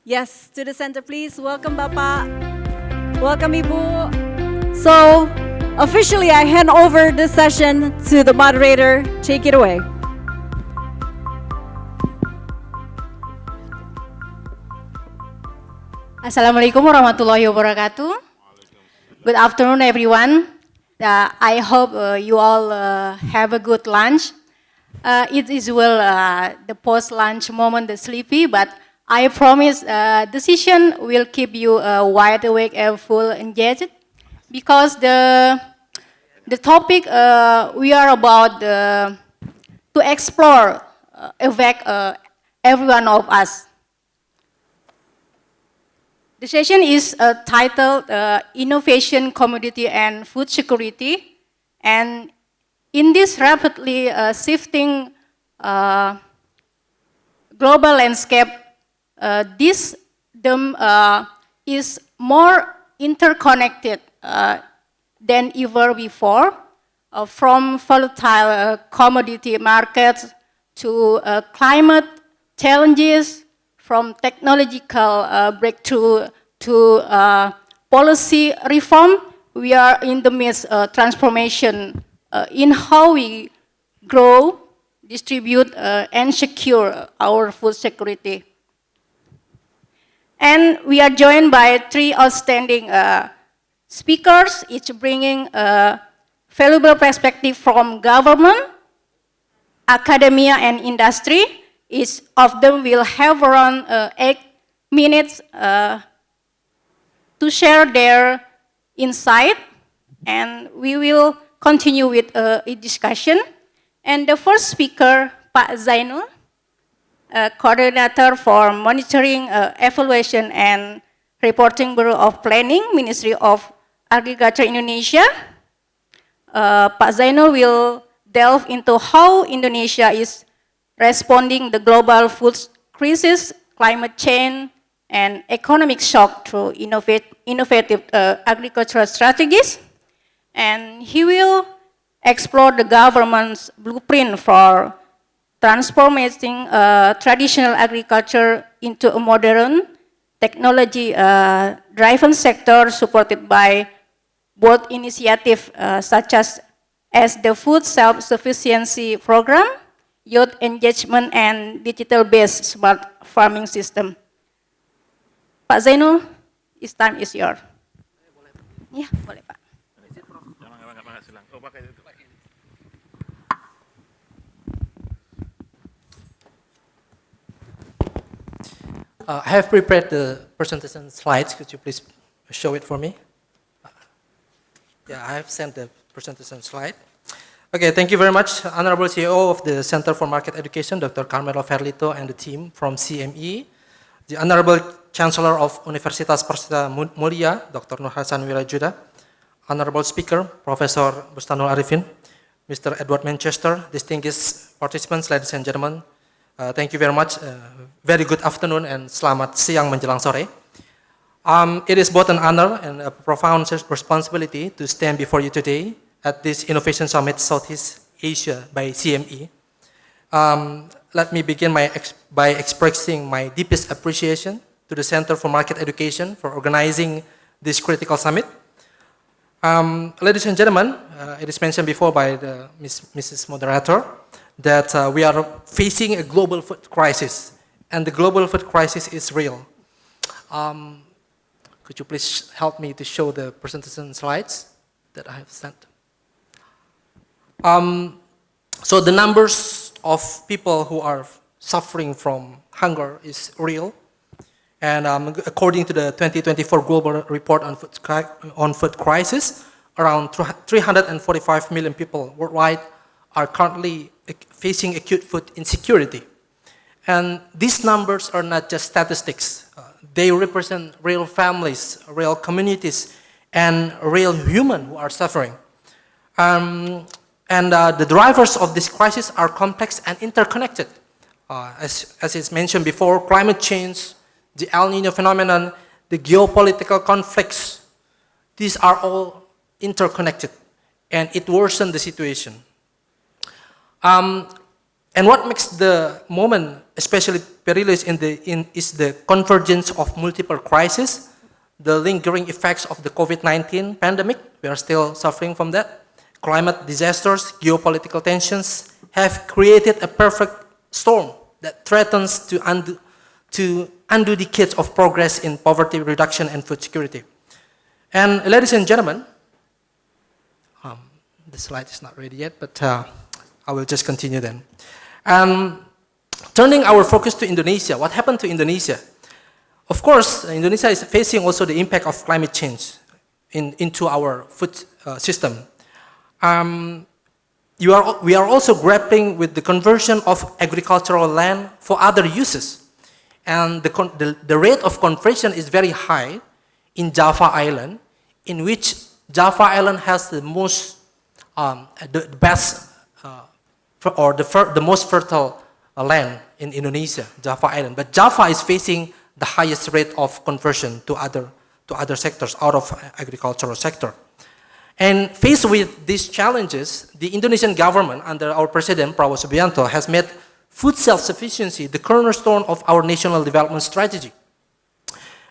Yes, to the center, please. Welcome, Bapak. Welcome, Ibu. So, officially, I hand over this session to the moderator. Take it away. Assalamualaikum warahmatullahi wabarakatuh. Good afternoon, everyone. I hope you all have a good lunch. It is the post-lunch moment, the sleepy, but I promise the session will keep you wide awake and full engaged because the topic we are about to explore affect every one of us. The session is titled Innovation, Commodity, and Food Security. And in this rapidly shifting global landscape, this is more interconnected than ever before, from volatile commodity markets to climate challenges, from technological breakthrough to policy reform. We are in the midst of transformation in how we grow, distribute, and secure our food security. And we are joined by three outstanding speakers, each bringing a valuable perspective from government, academia, and industry. Each of them will have around 8 minutes to share their insight, and we will continue with a discussion. And the first speaker, Pak Zainul, Coordinator for Monitoring, Evaluation, and Reporting Bureau of Planning, Ministry of Agriculture Indonesia. Pak Zainul will delve into how Indonesia is responding the global food crisis, climate change, and economic shock through innovative agricultural strategies. And he will explore the government's blueprint for transforming traditional agriculture into a modern, technology-driven sector supported by both initiatives such as the Food Self-Sufficiency Program, youth engagement, and digital-based smart farming system. Pak Zainul, this time is yours. Ya, boleh Pak. I have prepared the presentation slides. Could you please show it for me? Yeah, I have sent the presentation slide. Okay, thank you very much, Honorable CEO of the Center for Market Education, Dr. Carmelo Ferlito, and the team from CME, the Honorable Chancellor of Universitas Prasetiya Mulya, Dr. Nur Hasan Wirajuda, Honorable Speaker, Professor Bustanul Arifin, Mr. Edward Manchester, distinguished participants, ladies and gentlemen, thank you very much. Very good afternoon and selamat siang menjelang sore. It is both an honor and a profound responsibility to stand before you today at this Innovation Summit Southeast Asia by CME. Let me begin by expressing my deepest appreciation to the Center for Market Education for organizing this critical summit. Ladies and gentlemen, it is mentioned before by Mrs. Moderator that we are facing a global food crisis, and the global food crisis is real. Could you please help me to show the presentation slides that I have sent? So the numbers of people who are suffering from hunger is real. And according to the 2024 Global Report on Food Crisis, around 345 million people worldwide are currently facing acute food insecurity. And these numbers are not just statistics. They represent real families, real communities, and real humans who are suffering. The drivers of this crisis are complex and interconnected. As is mentioned before, climate change, the El Nino phenomenon, the geopolitical conflicts, these are all interconnected, and it worsened the situation. And what makes the moment especially perilous is the convergence of multiple crises, the lingering effects of the COVID-19 pandemic. We are still suffering from that. Climate disasters, geopolitical tensions have created a perfect storm that threatens to undo decades of progress in poverty reduction and food security. And ladies and gentlemen, the slide is not ready yet, but I will just continue then. Turning our focus to Indonesia, what happened to Indonesia? Of course, Indonesia is facing also the impact of climate change into our food system. We are also grappling with the conversion of agricultural land for other uses. And the rate of conversion is very high in Java Island, in which Java Island has the most, the best, or the most fertile land in Indonesia, Java Island. But Java is facing the highest rate of conversion to other sectors out of agricultural sector. And faced with these challenges, the Indonesian government under our president, Prabowo Subianto, has made food self-sufficiency the cornerstone of our national development strategy.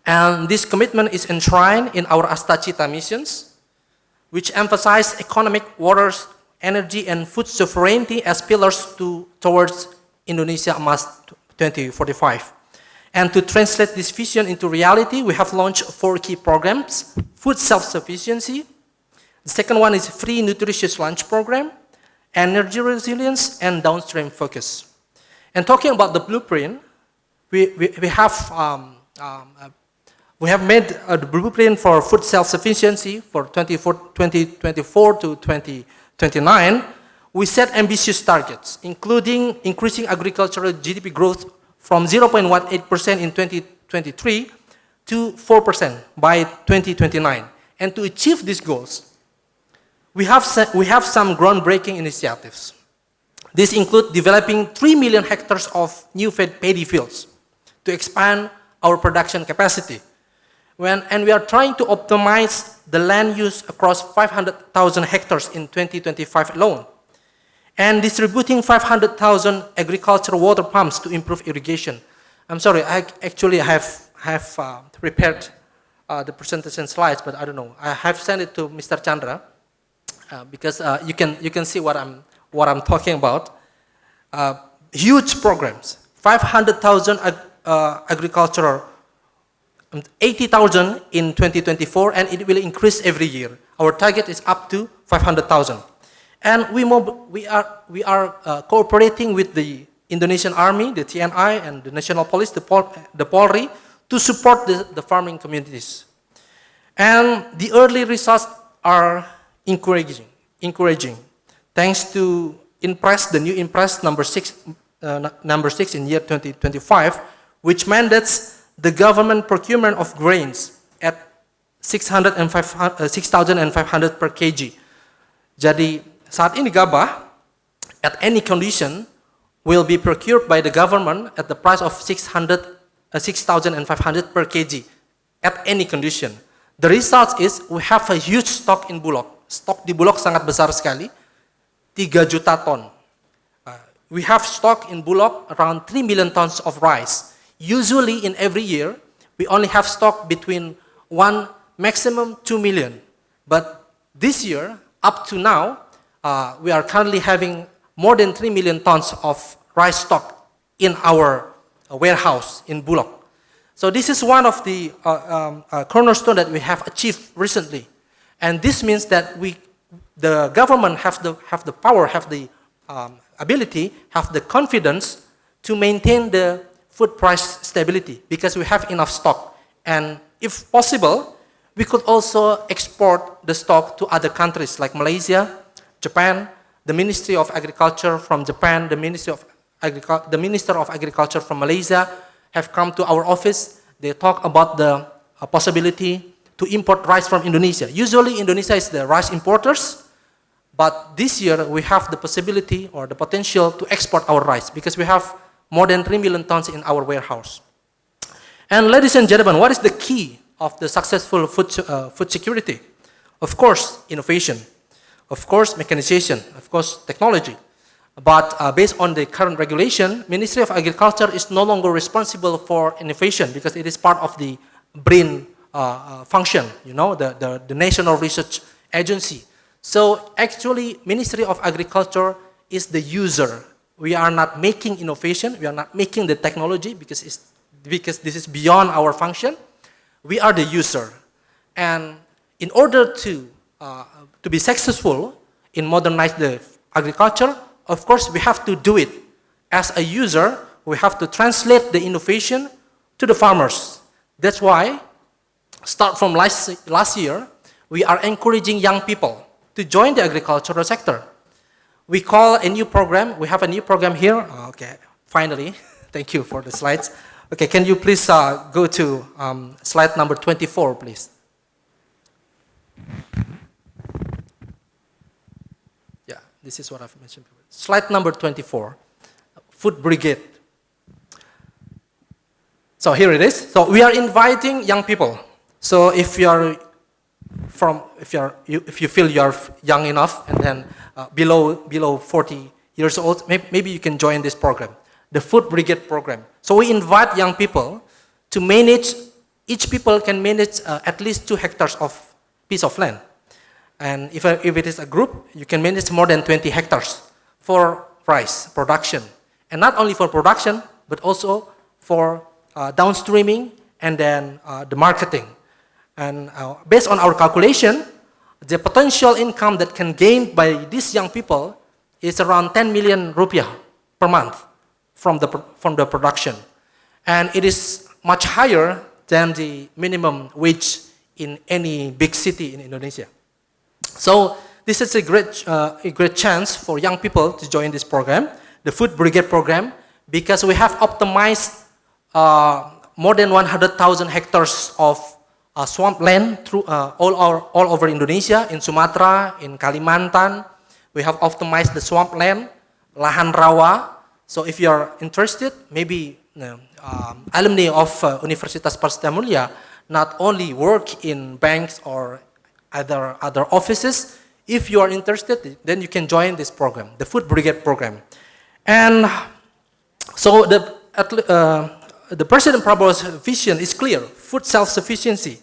And this commitment is enshrined in our Astacita missions, which emphasize economic, water, energy, and food sovereignty as pillars towards Indonesia Emas 2045. And to translate this vision into reality, we have launched 4 key programs: food self-sufficiency. The second one is free nutritious lunch program, energy resilience, and downstream focus. And talking about the blueprint, we have made a blueprint for food self-sufficiency for 2024 to 2029. We set ambitious targets, including increasing agricultural GDP growth from 0.18% in 2023 to 4% by 2029. And to achieve these goals, we have some groundbreaking initiatives. These include developing 3 million hectares of new paddy fields to expand our production capacity. And we are trying to optimize the land use across 500,000 hectares in 2025 alone. And distributing 500,000 agricultural water pumps to improve irrigation. I'm sorry, I actually have prepared the presentation slides, but I don't know. I have sent it to Mr. Chandra because you can see what I'm talking about. Huge programs, 500,000 agricultural, 80,000 in 2024, and it will increase every year. Our target is up to 500,000. And we are cooperating with the Indonesian Army, the TNI, and the National Police, the Poultry, to support the farming communities. And the early results are encouraging. Thanks to the new Impress number 6 in year 2025, which mandates the government procurement of grains at 6,500 per kg. Jadi saat ini gabah at any condition will be procured by the government at the price of 6,500 per kg at any condition. The result is we have a huge stock in Bulog. Stok di Bulog sangat besar sekali, 3 juta ton. We have stock in Bulog around 3 million tons of rice. Usually in every year, we only have stock between 1, maximum 2 million. But this year, up to now, we are currently having more than 3 million tons of rice stock in our warehouse in Bulog. So this is one of the cornerstone that we have achieved recently. And this means that the government have the power, have the ability, have the confidence to maintain the food price stability because we have enough stock. And if possible, we could also export the stock to other countries like Malaysia, Japan. The Ministry of Agriculture from Japan, the Minister of Agriculture from Malaysia have come to our office. They talk about the possibility to import rice from Indonesia. Usually Indonesia is the rice importers, but this year we have the possibility or the potential to export our rice because we have more than 3 million tons in our warehouse. And ladies and gentlemen, what is the key of the successful food security? Of course, innovation. Of course, mechanization. Of course, technology. But based on the current regulation, Ministry of Agriculture is no longer responsible for innovation because it is part of the brain function, you know, the National Research Agency. So actually, Ministry of Agriculture is the user. We are not making innovation. We are not making the technology because this is beyond our function. We are the user. And in order to be successful in modernize the agriculture, of course, we have to do it. As a user, we have to translate the innovation to the farmers. That's why, start from last year, we are encouraging young people to join the agricultural sector. We call a new program, we have a new program here. Okay, finally, thank you for the slides. Okay, can you please go to slide number 24, please? Yeah, this is what I've mentioned before. Slide number 24, Food Brigade. So here it is. So we are inviting young people. So if you feel you are young enough and then below 40 years old, maybe you can join this program, the Food Brigade program. So we invite young people to manage. Each people can manage at least 2 hectares of piece of land. And if it is a group, you can manage more than 20 hectares for rice production. And not only for production, but also for downstreaming and then the marketing. And based on our calculation, the potential income that can gain by these young people is around 10 million rupiah per month from the production. And it is much higher than the minimum wage in any big city in Indonesia. So this is a great chance for young people to join this program, the Food Brigade program, because we have optimized more than 100,000 hectares of swamp land through all over Indonesia, in Sumatra, in Kalimantan. We have optimized the swamp land, lahan rawa. So if you are interested, maybe alumni of Universitas Prasetiya Mulya not only work in banks or other offices. If you are interested, then you can join this program, the Food Brigade program. And so the President Prabowo's vision is clear: food self-sufficiency,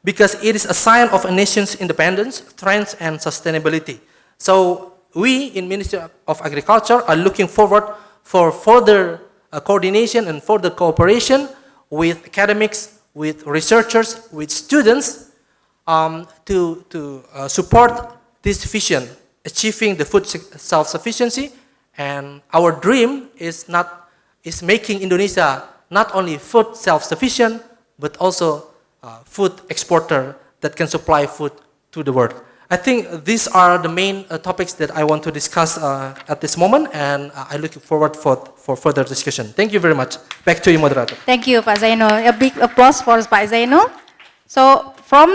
because it is a sign of a nation's independence, strength, and sustainability. So we in Ministry of Agriculture are looking forward for further coordination and further cooperation with academics, with researchers, with students to support this vision, achieving the food self-sufficiency. And our dream is making Indonesia not only food self-sufficient, but also food exporter that can supply food to the world. I think these are the main topics that I want to discuss at this moment, and I look forward for further discussion. Thank you very much. Back to you, Moderator. Thank you, Pak Zainul. A big applause for Pak Zainul. So from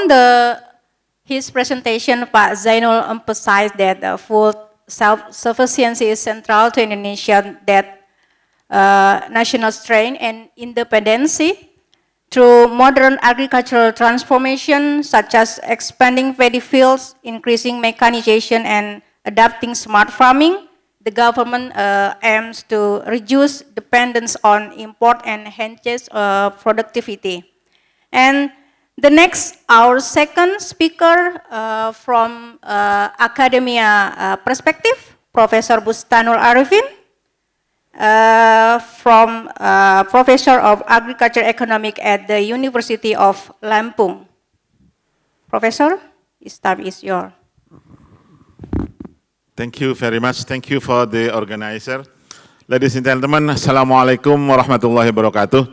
his presentation, Pak Zainul emphasized that food self-sufficiency is central to Indonesia, that national strength and independency through modern agricultural transformation, such as expanding paddy fields, increasing mechanization, and adapting smart farming. The government aims to reduce dependence on import and enhance productivity. And our second speaker from academia perspective, Professor Bustanul Arifin, from Professor of Agriculture Economic at the University of Lampung. Professor, this time is yours. Thank you very much. Thank you for the organizer. Ladies and gentlemen, Assalamualaikum warahmatullahi wabarakatuh.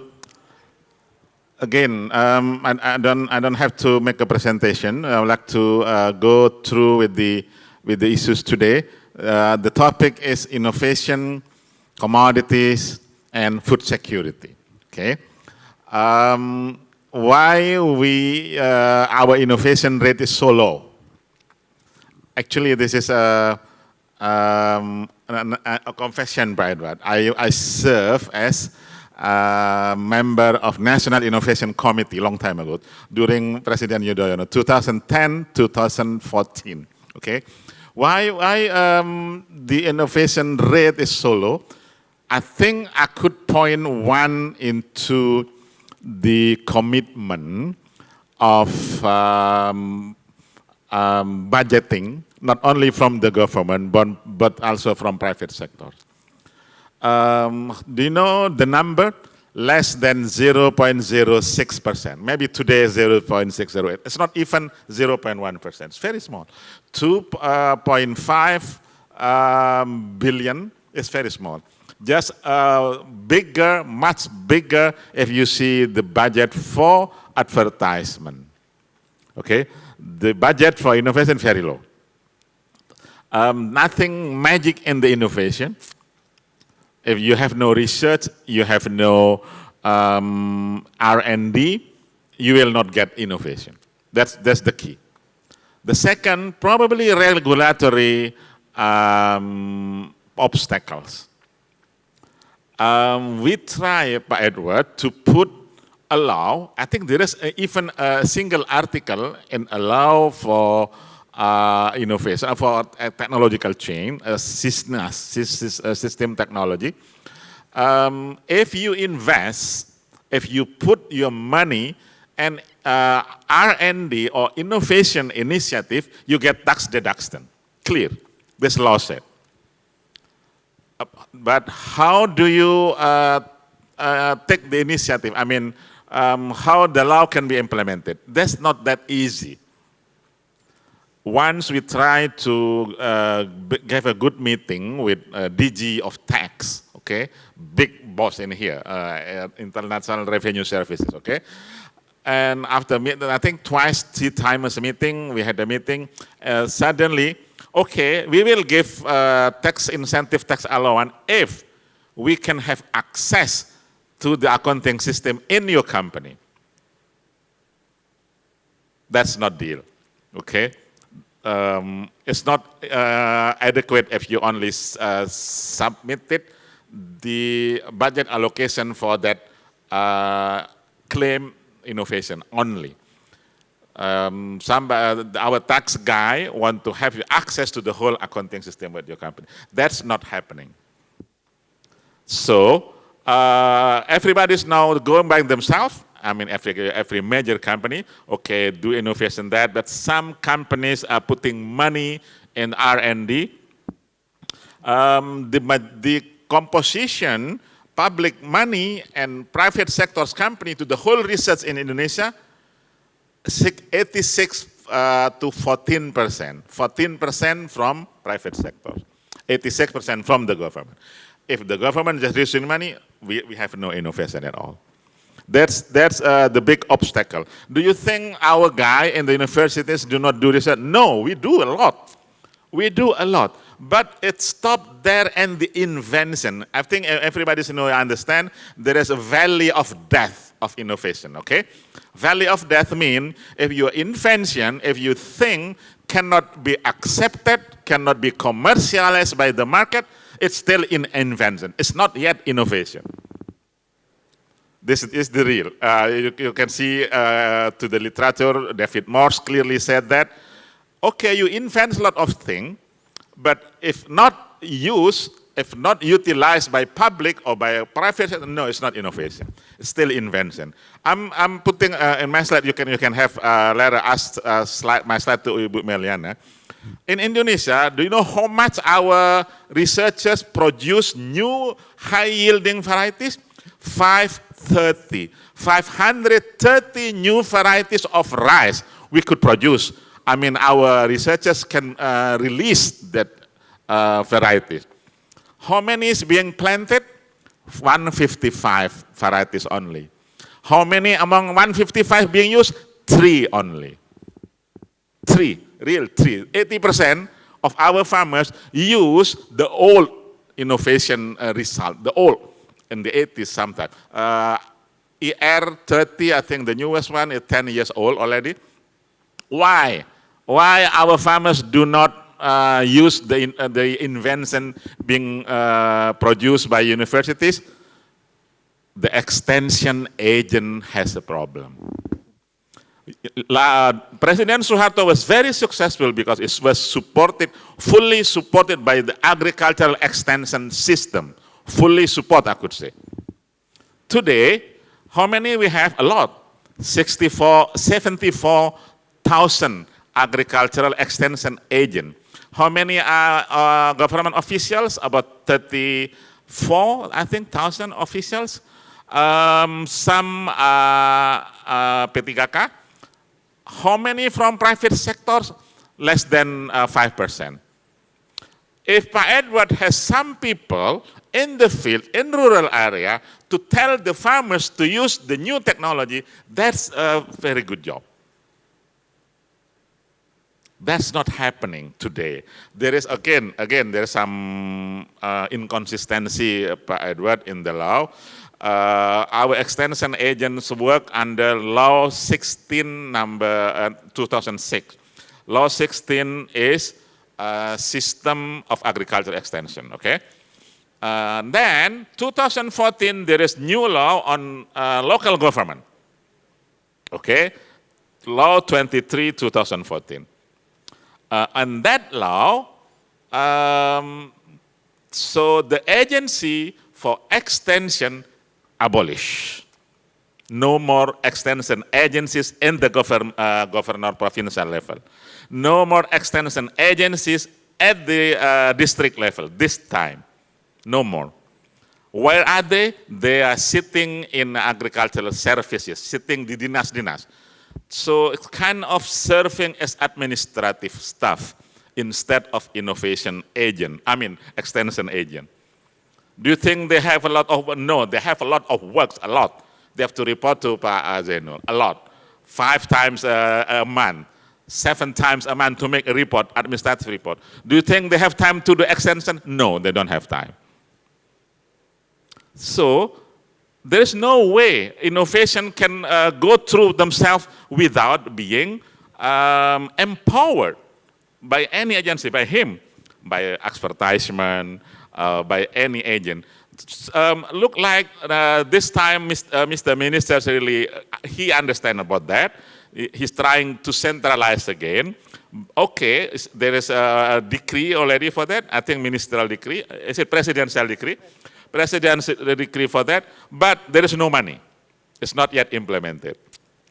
Again, I don't have to make a presentation. I would like to go through with the issues today. The topic is innovation, commodities, and food security. Okay. Why our innovation rate is so low? Actually, this is a confession, Brad. I serve as a member of National Innovation Committee long time ago during President Yudhoyono, 2010-2014. Okay, Why the innovation rate is so low? I think I could point one into the commitment of budgeting, not only from the government, but also from private sector. Do you know the number? Less than 0.06%. Maybe today 0.608. It's not even 0.1%. It's very small. 2.5 billion is very small. Just bigger, much bigger if you see the budget for advertisement. Okay? The budget for innovation very low. Nothing magic in the innovation. If you have no research, you have no R&D, you will not get innovation. That's the key. The second, probably regulatory obstacles. We try, Pak Edward, to allow, I think there is even a single article in allow for innovation, for technological change, system technology. If you invest, if you put your money and R&D or innovation initiative, you get tax deduction. Clear. This law said. But how do you take the initiative? I mean, how the law can be implemented? That's not that easy. Once we tried to have a good meeting with DG of tax, okay, big boss in here, International Revenue Services, okay, and after I think twice, 3 times meeting, we had a meeting. Suddenly, okay, we will give tax incentive, tax allowance if we can have access to the accounting system in your company. That's not deal, okay? It's not adequate if you only submitted the budget allocation for that claim innovation only. Our tax guy want to have access to the whole accounting system with your company. That's not happening. So everybody's now going by themselves. I mean, every major company, okay, do innovation that, but some companies are putting money in R&D. The composition, public money and private sector's company to the whole research in Indonesia, 86 to 14%. 14% from private sector, 86% from the government. If the government just releasing money, we have no innovation at all. That's the big obstacle. Do you think our guy in the universities do not do research? No, we do a lot. We do a lot. But it stopped there and the invention. I think everybody understand there is a valley of death of innovation, okay? Valley of death means if your invention, if you think cannot be accepted, cannot be commercialized by the market, it's still in invention. It's not yet innovation. This is the real. You can see to the literature, David Morse clearly said that, okay, you invent a lot of things, but if not used, if not utilized by public or by private, no, it's not innovation. It's still invention. I'm putting in my slide, you can have later ask my slide to Ibu Meliyana. In Indonesia, do you know how much our researchers produce new high-yielding varieties? 530 new varieties of rice we could produce. I mean, our researchers can release that varieties. How many is being planted? 155 varieties only. How many among 155 being used? 3 only. 3, real 3. 80% of our farmers use the old innovation result, the old. In the 80s sometime. ER30, I think the newest one is 10 years old already. Why? Why our farmers do not use the invention being produced by universities? The extension agent has a problem. President Suharto was very successful because it was supported, fully supported by the agricultural extension system. Fully support, I could say. Today, how many we have? A lot. 74,000 agricultural extension agents. How many are government officials? About 34, I think, thousand officials. Some P3K. How many from private sectors? Less than 5%. If Pak Edward has some people in the field, in rural area, to tell the farmers to use the new technology, that's a very good job. That's not happening today. There is, again, there is some inconsistency, Pak Edward, in the law. Our extension agents work under Law 16, number 2006. Law 16 is System of Agricultural Extension, okay? Then, 2014, there is new law on local government, okay? Law 23, 2014. And that law, so the agency for extension abolished. No more extension agencies in the governor provincial level. No more extension agencies at the district level this time. No more. Where are they? They are sitting in agricultural services, sitting di dinas-dinas. So it's kind of serving as administrative staff instead of innovation agent, extension agent. Do you think they have a lot of, no, they have a lot of work, a lot. They have to report to Pak Zainul, a lot. 5 times a month, 7 times a month to make a report, administrative report. Do you think they have time to do extension? No, they don't have time. So, there is no way innovation can go through themselves without being empowered by any agency, by him, by advertisement, by any agent. Look like this time Mr. Minister really, he understands about that. He's trying to centralize again. Okay, there is a decree already for that. I think ministerial decree. Is it presidential decree? Presidential decree for that, but there is no money. It's not yet implemented.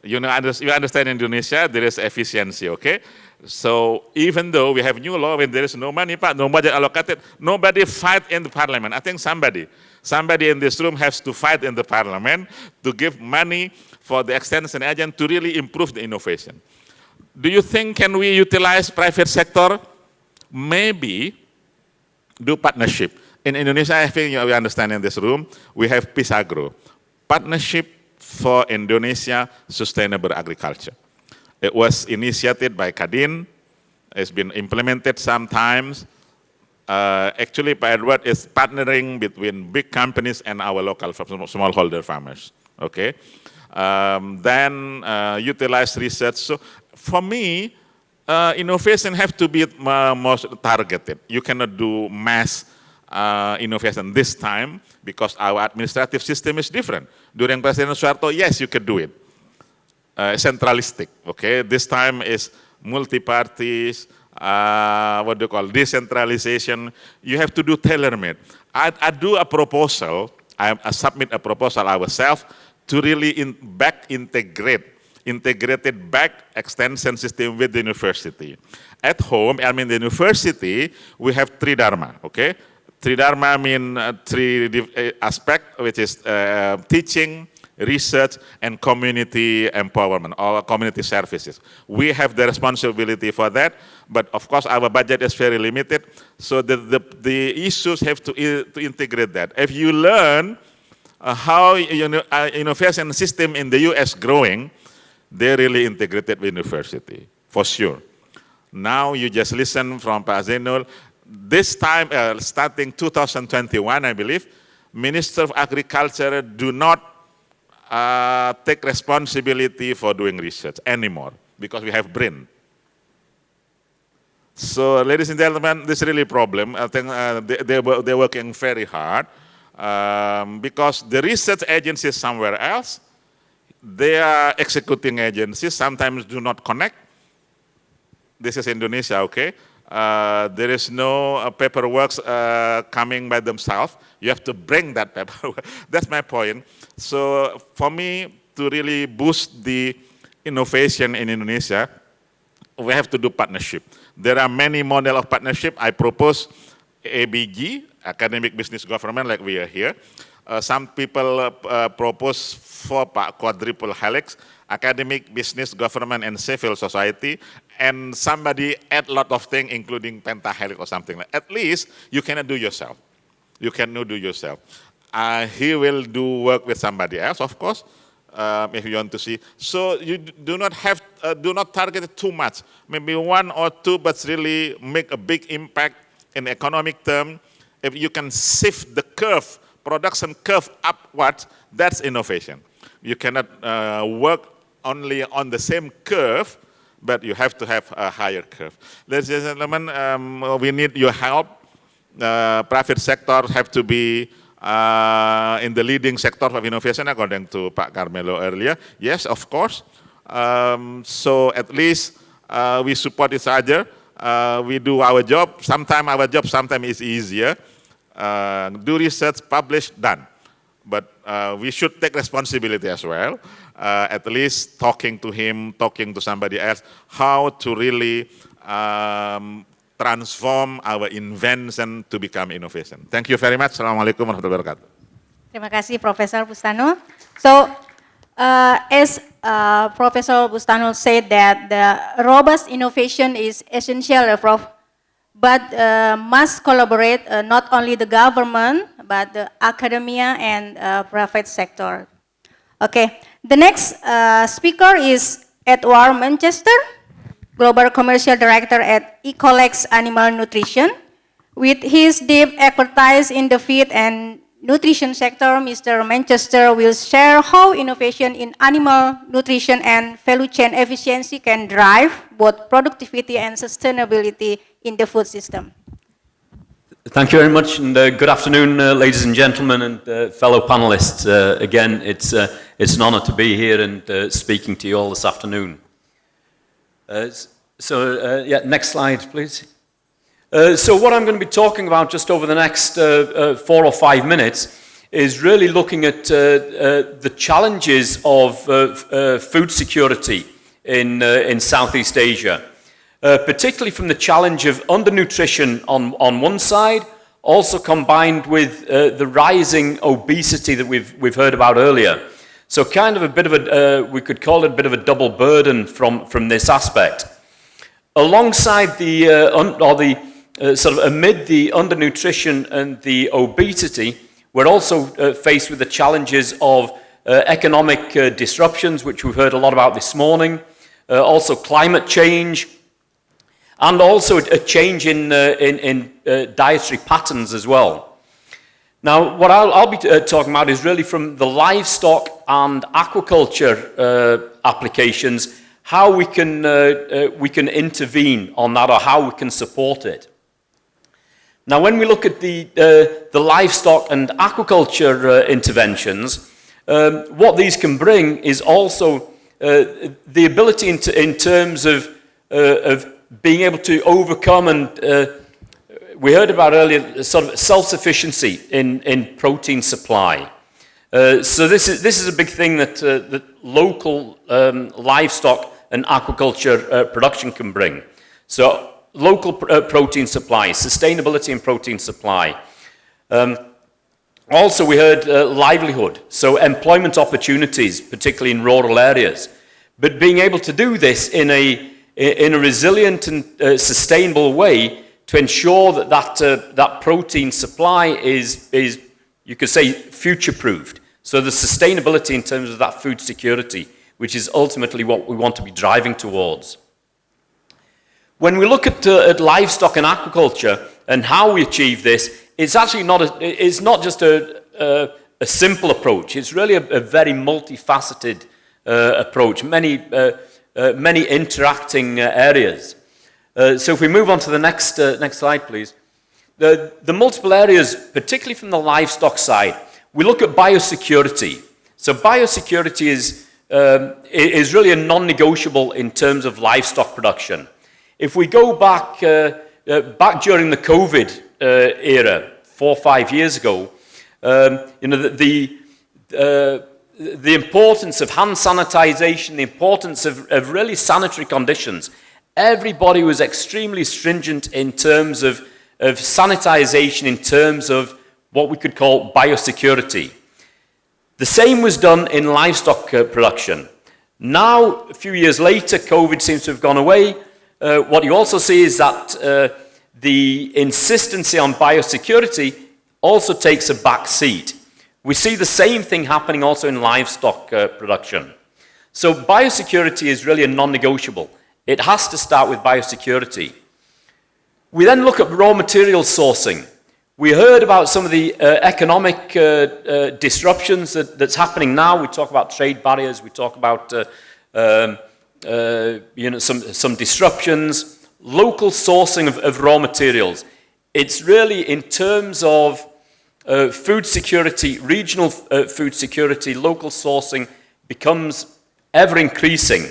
You understand in Indonesia, there is efficiency, okay? So even though we have new law, when there is no money, no budget allocated, nobody fight in the parliament. I think somebody in this room has to fight in the parliament to give money for the extension agent to really improve the innovation. Do you think can we utilize private sector? Maybe do partnership. In Indonesia, I think we understand in this room, we have PISAGRO, Partnership for Indonesia Sustainable Agriculture. It was initiated by Kadin. It's been implemented sometimes. Actually, Pak Edward is partnering between big companies and our local smallholder farmers. Okay, then utilize research. So for me, innovation have to be more targeted. You cannot do mass innovation this time because our administrative system is different. During President Suharto, yes, you could do it. Centralistic, okay? This time is multi-parties, what do you call, decentralization. You have to do tailor-made. I do a proposal, I submit a proposal ourselves to really integrated back extension system with the university. At home, the university, we have 3 dharma, okay? 3 dharma mean 3 aspects, which is teaching, research, and community empowerment, or community services. We have the responsibility for that, but of course our budget is very limited, so the issues have to integrate that. If you learn how innovation system in the US growing, they really integrated with university, for sure. Now you just listen from Pak Zainul. This time, starting 2021, I believe, Minister of Agriculture do not take responsibility for doing research anymore because we have BRIN. So, ladies and gentlemen, this is really a problem. I think they're working very hard because the research agency is somewhere else. their executing agencies sometimes do not connect. This is Indonesia, okay? There is no paperwork coming by themselves. You have to bring that paperwork. That's my point. So for me, to really boost the innovation in Indonesia, we have to do partnership. There are many models of partnership. I propose ABG, Academic Business Government, like we are here. Some people propose quadruple helix, academic, business, government, and civil society, and somebody add a lot of things, including pentahelix or something. At least you cannot do yourself. You cannot do yourself. He will do work with somebody else, of course, if you want to see. So you do not have, do not target it too much. Maybe one or two, but really make a big impact in economic term. If you can shift the curve, production curve upwards, that's innovation. You cannot work only on the same curve, but you have to have a higher curve. Ladies and gentlemen, we need your help. Private sector have to be in the leading sector of innovation, according to Pak Carmelo earlier. Yes, of course. So at least we support each other. We do our job. Sometimes our job is easier. Do research, publish, done. But we should take responsibility as well. At least talking to him, talking to somebody else, how to really transform our invention to become innovation. Thank you very much. Assalamualaikum warahmatullahi wabarakatuh. Terima kasih, Professor Bustanul. So, as Professor Bustanul said that the robust innovation is essential, Prof, but must collaborate not only the government, but the academia and private sector. Okay, the next speaker is Edward Manchester, Global Commercial Director at Ecolex Animal Nutrition. With his deep expertise in the feed and nutrition sector, Mr. Manchester will share how innovation in animal nutrition and value chain efficiency can drive both productivity and sustainability in the food system. Thank you very much, and good afternoon, ladies and gentlemen, and fellow panelists. Again, it's an honor to be here and speaking to you all this afternoon. Yeah, next slide, please. So what I'm going to be talking about just over the next 4 or 5 minutes is really looking at the challenges of food security in Southeast Asia. Particularly from the challenge of undernutrition on one side, also combined with the rising obesity that we've heard about earlier. So kind of a bit of a, we could call it a bit of a double burden from this aspect. Alongside sort of amid the undernutrition and the obesity, we're also faced with the challenges of economic disruptions, which we've heard a lot about this morning, also climate change, and also a change in dietary patterns as well. Now, what I'll be talking about is really from the livestock and aquaculture applications, how we can intervene on that, or how we can support it. Now, when we look at the livestock and aquaculture interventions, what these can bring is also the ability in terms of being able to overcome, and we heard about earlier, sort of self-sufficiency in protein supply. So this is a big thing that local livestock and aquaculture production can bring. So local protein supply, sustainability in protein supply. Also, we heard livelihood, so employment opportunities, particularly in rural areas. But being able to do this in a resilient and sustainable way to ensure that protein supply is, you could say, future-proofed. So the sustainability in terms of that food security, which is ultimately what we want to be driving towards. When we look at livestock and aquaculture and how we achieve this, it's actually not just a simple approach. It's really a very multifaceted approach, many interacting areas. So if we move on to the next slide, please. The multiple areas, particularly from the livestock side, we look at biosecurity. So biosecurity is is really a non-negotiable in terms of livestock production. If we go back, back during the COVID era, 4 or 5 years ago, you know, the importance of hand sanitization, the importance of really sanitary conditions. Everybody was extremely stringent in terms of sanitization, in terms of what we could call biosecurity. The same was done in livestock production. Now, a few years later, COVID seems to have gone away. What you also see is that the insistency on biosecurity also takes a back seat. We see the same thing happening also in livestock production. So biosecurity is really a non-negotiable. It has to start with biosecurity. We then look at raw material sourcing. We heard about some of the economic disruptions that's happening now. We talk about trade barriers. We talk about you know, some disruptions. Local sourcing of raw materials. It's really in terms of food security, regional food security, local sourcing becomes ever increasing.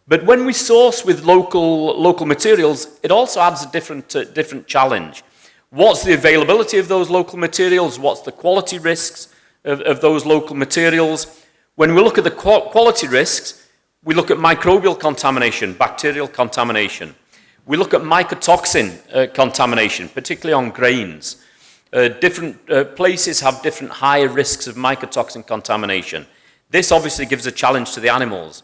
But when we source with local materials, it also adds a different challenge. What's the availability of those local materials? What's the quality risks of those local materials? When we look at the quality risks, we look at microbial contamination, bacterial contamination. We look at mycotoxin contamination, particularly on grains. Different places have different higher risks of mycotoxin contamination. This obviously gives a challenge to the animals.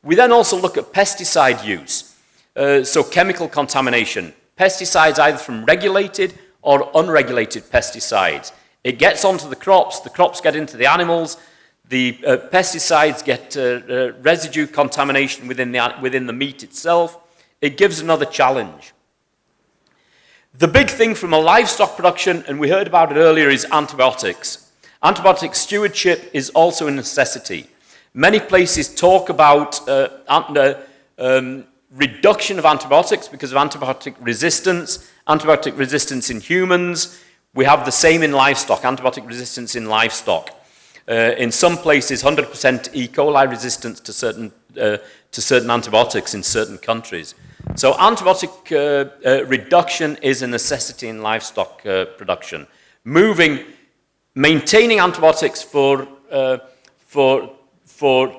We then also look at pesticide use, so chemical contamination. Pesticides either from regulated or unregulated pesticides. It gets onto the crops get into the animals, the pesticides get residue contamination within the meat itself. It gives another challenge. The big thing from a livestock production, and we heard about it earlier, is antibiotics. Antibiotic stewardship is also a necessity. Many places talk about reduction of antibiotics because of antibiotic resistance in humans. We have the same in livestock, antibiotic resistance in livestock. In some places, 100% E. coli resistance to certain antibiotics in certain countries. So antibiotic reduction is a necessity in livestock production. Maintaining antibiotics for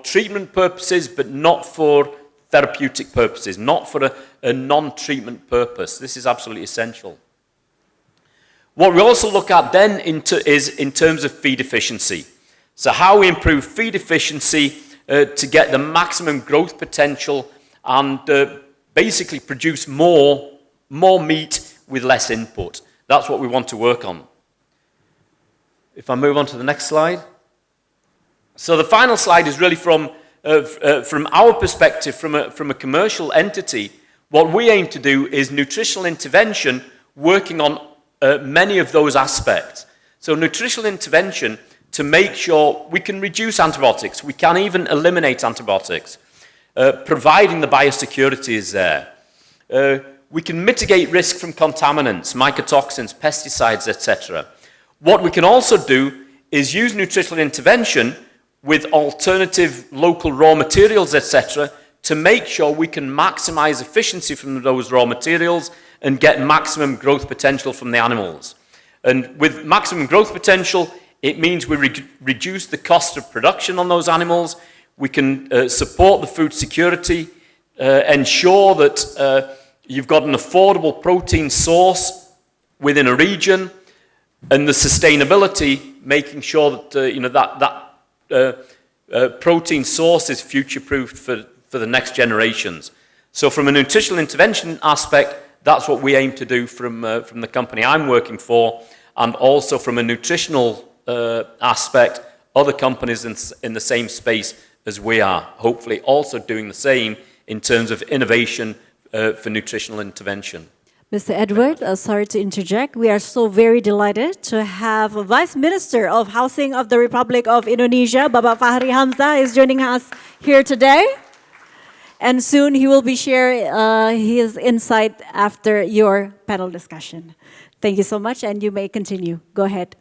treatment purposes, but not for therapeutic purposes, not for a non-treatment purpose. This is absolutely essential. What we also look at then is in terms of feed efficiency. So how we improve feed efficiency to get the maximum growth potential and basically produce more meat with less input. That's what we want to work on. If I move on to the next slide. So the final slide is really from our perspective, from a commercial entity. What we aim to do is nutritional intervention working on many of those aspects. So nutritional intervention to make sure we can reduce antibiotics, we can even eliminate antibiotics, providing the biosecurity is there. We can mitigate risk from contaminants, mycotoxins, pesticides, etc. What we can also do is use nutritional intervention with alternative local raw materials, etc., to make sure we can maximize efficiency from those raw materials and get maximum growth potential from the animals. And with maximum growth potential, it means we reduce the cost of production on those animals. We can support the food security, ensure that you've got an affordable protein source within a region, and the sustainability, making sure that that protein source is future-proofed for the next generations. So from a nutritional intervention aspect, that's what we aim to do from the company I'm working for, and also from a nutritional aspect, other companies in the same space as we are, hopefully also doing the same in terms of innovation for nutritional intervention. Mr. Edward, sorry to interject. We are so very delighted to have Vice Minister of Housing of the Republic of Indonesia, Bapak Fahri Hamzah, is joining us here today. And soon he will be sharing his insight after your panel discussion. Thank you so much, and you may continue. Go ahead.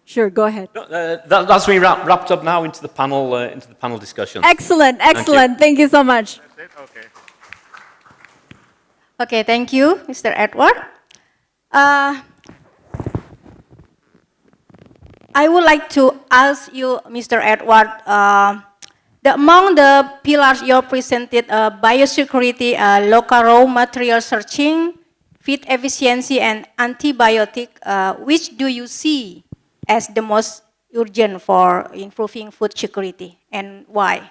Sure, go ahead. No, that's me wrapped up now into the panel discussion. Excellent, excellent. Thank you so much. That's it? Okay. Okay, thank you, Mr. Edward. I would like to ask you, Mr. Edward, among the pillars you presented, biosecurity, local raw material searching, feed efficiency, and antibiotic, which do you see as the most urgent for improving food security, and why?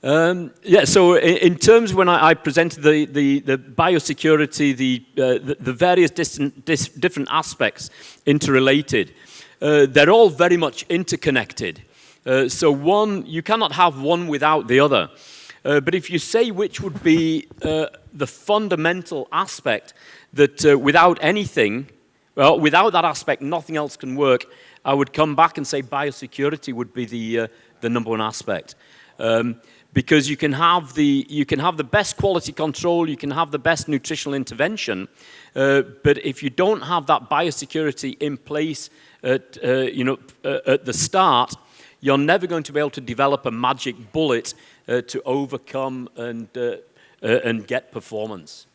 So in terms when I presented the biosecurity, the various different aspects interrelated, they're all very much interconnected. So you cannot have one without the other. But if you say which would be the fundamental aspect that without that aspect, nothing else can work, I would come back and say biosecurity would be the number one aspect. Because you can have the best quality control, you can have the best nutritional intervention, but if you don't have that biosecurity in place at the start, you're never going to be able to develop a magic bullet to overcome and get performance.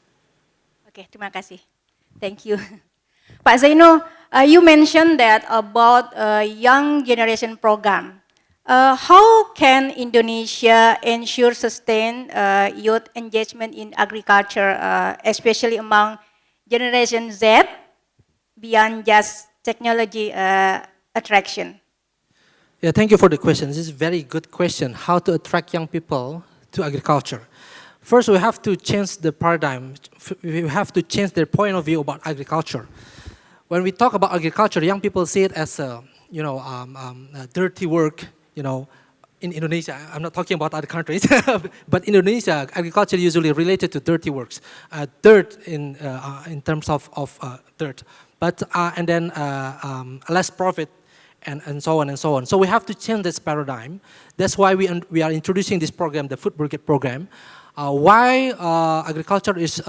Okay, terima kasih. Thank you. Pak Zainul, you mentioned that about young generation program. How can Indonesia ensure sustained youth engagement in agriculture, especially among Generation Z, beyond just technology attraction? Yeah, thank you for the question. This is a very good question, how to attract young people to agriculture. First, we have to change the paradigm. We have to change their point of view about agriculture. When we talk about agriculture, young people see it as a dirty work. In Indonesia, I'm not talking about other countries, but in Indonesia, agriculture is usually related to dirty works, dirt in terms of dirt, but and then less profit, and so on and so on. So we have to change this paradigm. That's why we are introducing this program, the Food Brigade program. Why agriculture is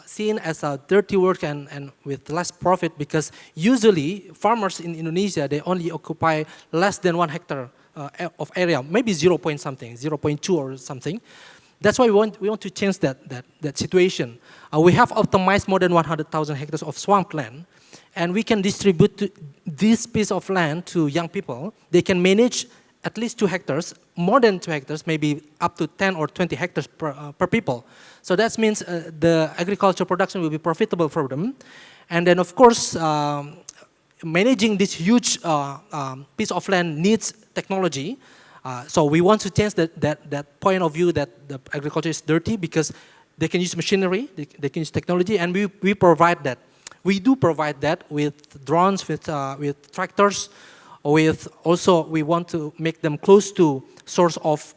seen as a dirty work and with less profit, because usually farmers in Indonesia, they only occupy less than 1 hectare of area, maybe 0.2 or something. That's why we want to change that situation. We have optimized more than 100,000 hectares of swampland, and we can distribute this piece of land to young people. They can manage at least 2 hectares, more than 2 hectares, maybe up to 10 or 20 hectares per people. So that means the agriculture production will be profitable for them. And then, of course, managing this huge piece of land needs technology. So we want to change that point of view that the agriculture is dirty, because they can use machinery, they can use technology, and we provide that. We do provide that with drones, with tractors. We want to make them close to source of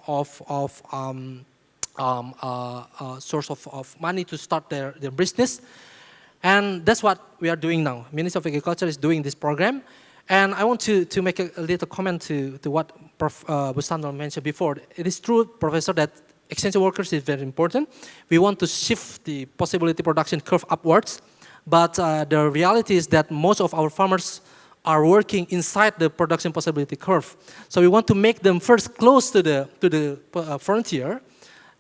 money to start their business, and that's what we are doing now. Ministry of Agriculture is doing this program, and I want to make a little comment to what Prof. Bustanul mentioned before. It is true, Professor, that extension workers is very important. We want to shift the possibility production curve upwards, but the reality is that most of our farmers are working inside the production possibility curve. So we want to make them first close to the frontier.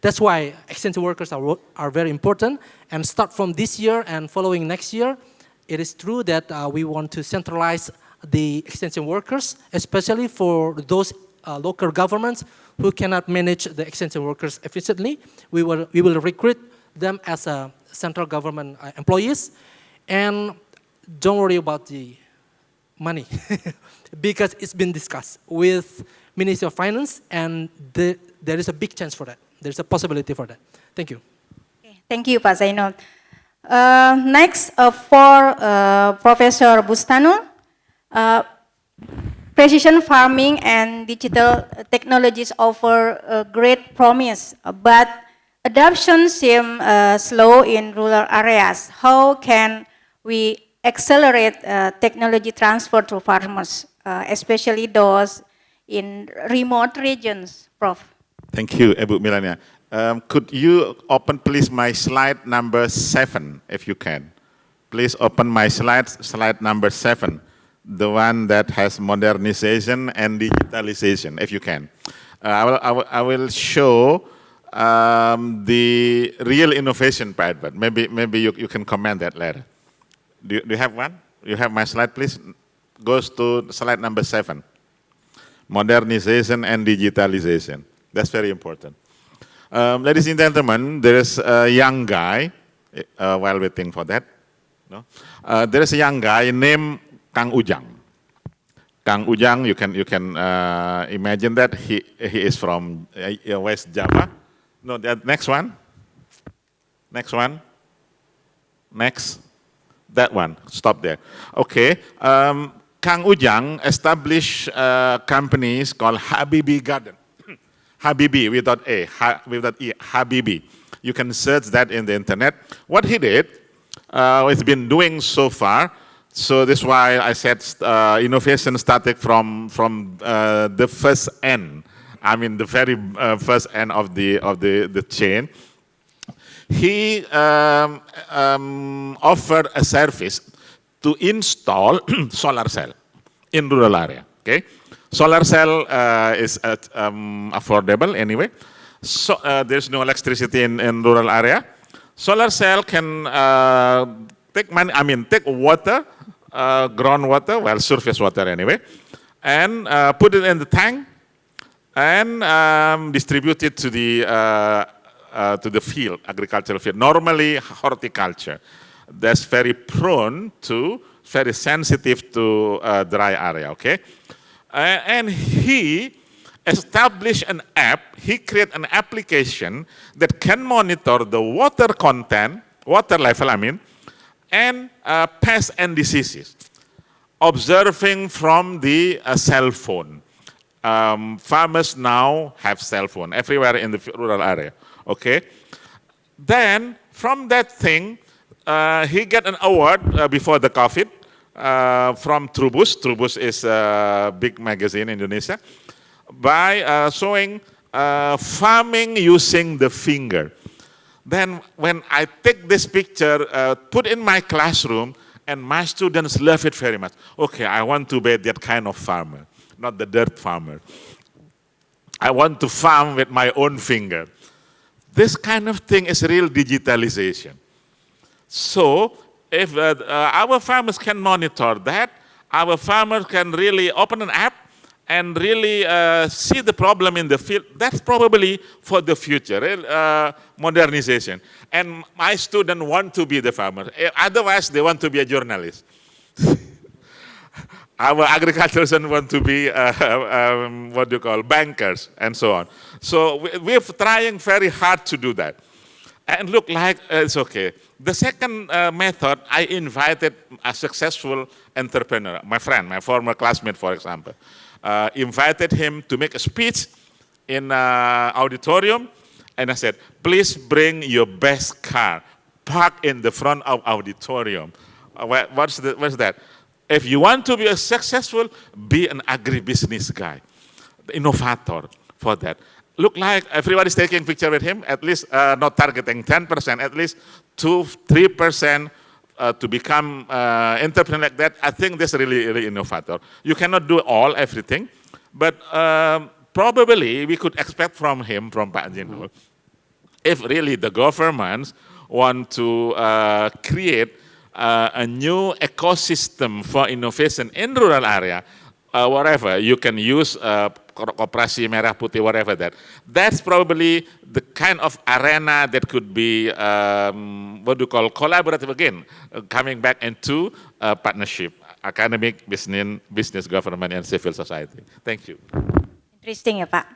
That's why extension workers are very important. And start from this year and following next year, it is true that we want to centralize the extension workers, especially for those local governments who cannot manage the extension workers efficiently. We will recruit them as central government employees. And don't worry about the money, because it's been discussed with Ministry of Finance, and there is a big chance for that. There's a possibility for that. Thank you. Okay, thank you, Pak Zainul. Next, for Professor Bustanul, precision farming and digital technologies offer great promise, but adoption seems slow in rural areas. How can we accelerate technology transfer to farmers, especially those in remote regions, Prof? Thank you, Ibu Meliyana. Could you open, please, my slide number 7, if you can? please open my slides, slide number 7, the one that has modernization and digitalization, if you can. I will show the real innovation part, but maybe you can comment that later. Do you have one? You have my slide, please? Goes to slide number 7. Modernization and digitalization. That's very important. Ladies and gentlemen, there is a young guy, while waiting for that, no? There is a young guy named Kang Ujang. Kang Ujang, you can imagine that he is from West Java. No, that next one. Next one. Next. That one. Stop there. Okay. Kang Ujang established companies called Habibi Garden. Habibi without A, without E, Habibi. You can search that in the internet. What he did, it's been doing so far. So this is why I said innovation started from the first end. I mean the very first end of the chain. He offered a service to install solar cell in rural area. Okay, solar cell is affordable anyway. So there's no electricity in rural area. Solar cell can take money. I mean, take water, groundwater, well, surface water anyway, and put it in the tank and distribute it to the field, agricultural field. Normally horticulture. That's very prone to, very sensitive to dry area, okay? And he established an app, he created an application that can monitor the water content, water level, I mean, and pests and diseases, observing from the cell phone. Farmers now have cell phone everywhere in the rural area, okay? Then, from that thing, he got an award before the COVID from Trubus. Trubus is a big magazine in Indonesia, by showing farming using the finger. Then when I take this picture, put in my classroom, and my students love it very much. Okay, I want to be that kind of farmer, not the dirt farmer. I want to farm with my own finger. This kind of thing is real digitalization. So if our farmers can monitor that, our farmers can really open an app and really see the problem in the field. That's probably for the future, modernization. And my students want to be the farmer. Otherwise, they want to be a journalist. Our agriculturalists want to be, what do you call, bankers, and so on. So we're trying very hard to do that. And look like it's okay. The second method, I invited a successful entrepreneur, my friend, my former classmate, for example. Invited him to make a speech in auditorium, and I said, please bring your best car, park in the front of auditorium. What's that? If you want to be successful, be an agribusiness guy, the innovator for that. Look like everybody's taking picture with him, at least not targeting 10%, at least 2-3% to become entrepreneur like that. I think that's really innovator. You cannot do everything, but probably we could expect from him, from Pak Zainul, if really the governments want to create a new ecosystem for innovation in rural area, whatever, you can use Koperasi Merah Putih, whatever that. That's probably the kind of arena that could be, what do you call, collaborative again, coming back into partnership, academic, business, government, and civil society. Thank you. Interesting, ya, Pak.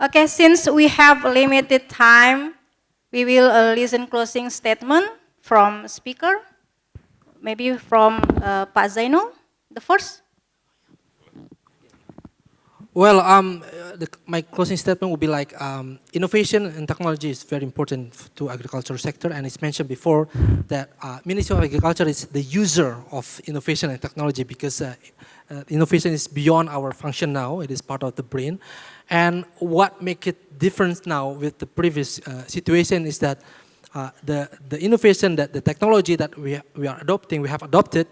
Okay, since we have limited time, we will listen closing statement from speaker. Maybe from Pak Zainul, the first. Well, my closing statement would be like, innovation and technology is very important to agricultural sector, and it's mentioned before that Ministry of Agriculture is the user of innovation and technology, because innovation is beyond our function now, it is part of the brain. And what makes it different now with the previous situation is that the innovation, that the technology that we are adopting, we have adopted,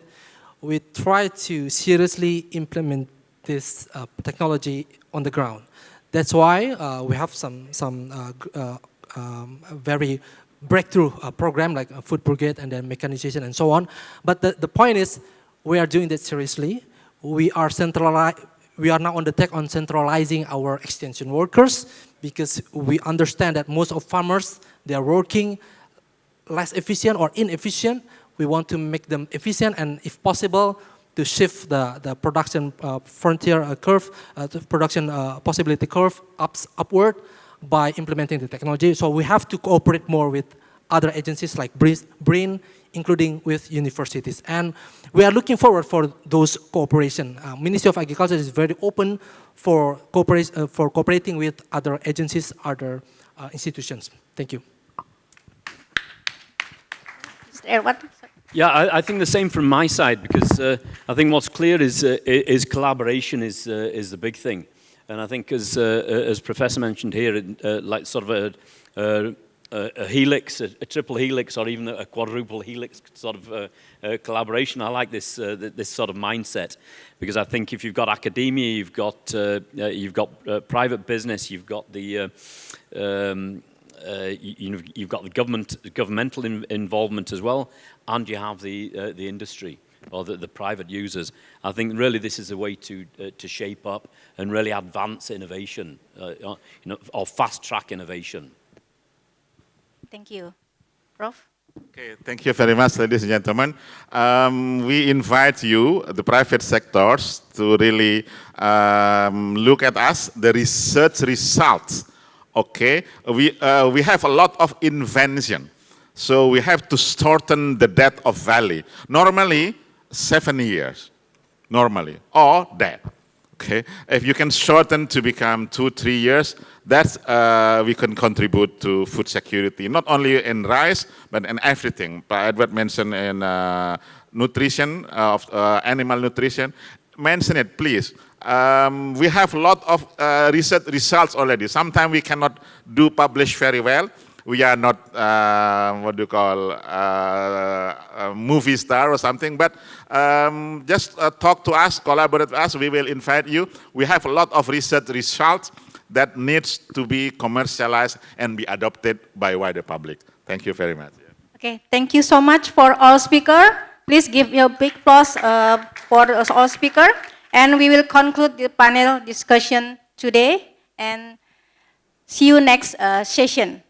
we try to seriously implement this technology on the ground. That's why we have some very breakthrough program like food brigade and then mechanization and so on. But the point is, we are doing that seriously. We are now on the tech on centralizing our extension workers, because we understand that most of farmers, they are working less efficient or inefficient. We want to make them efficient, and if possible, to shift the production frontier curve, the production possibility curve upward by implementing the technology. So we have to cooperate more with other agencies like BRIN, including with universities. And we are looking forward for those cooperation. Ministry of Agriculture is very open for cooperating with other agencies, other institutions. Thank you. Mr. Erwan? Yeah, I think the same from my side, because I think what's clear is collaboration is the big thing. And I think as Professor mentioned here, like sort of a helix, a triple helix, or even a quadruple helix sort of collaboration. I like this this sort of mindset, because I think if you've got academia, you've got private business, you've got the you've got the governmental involvement as well, and you have the industry or the private users. I think really this is a way to shape up and really advance innovation, or fast track innovation. Thank you. Prof? Okay, thank you very much, ladies and gentlemen. We invite you, the private sectors, to really look at us, the research results. Okay, we have a lot of invention, so we have to shorten the death of valley. Normally, 7 years, normally, or dead. Okay, if you can shorten to become 2-3 years, that's we can contribute to food security, not only in rice, but in everything. Pak Edward mentioned in nutrition, of animal nutrition. Mention it, please. We have a lot of research results already. Sometimes we cannot publish very well. We are not, what do you call, a movie star or something, but just talk to us, collaborate with us, we will invite you. We have a lot of research results that needs to be commercialized and be adopted by wider public. Thank you very much. Okay, thank you so much for all speakers. Please give a big applause for all speakers. And we will conclude the panel discussion today, and see you next session.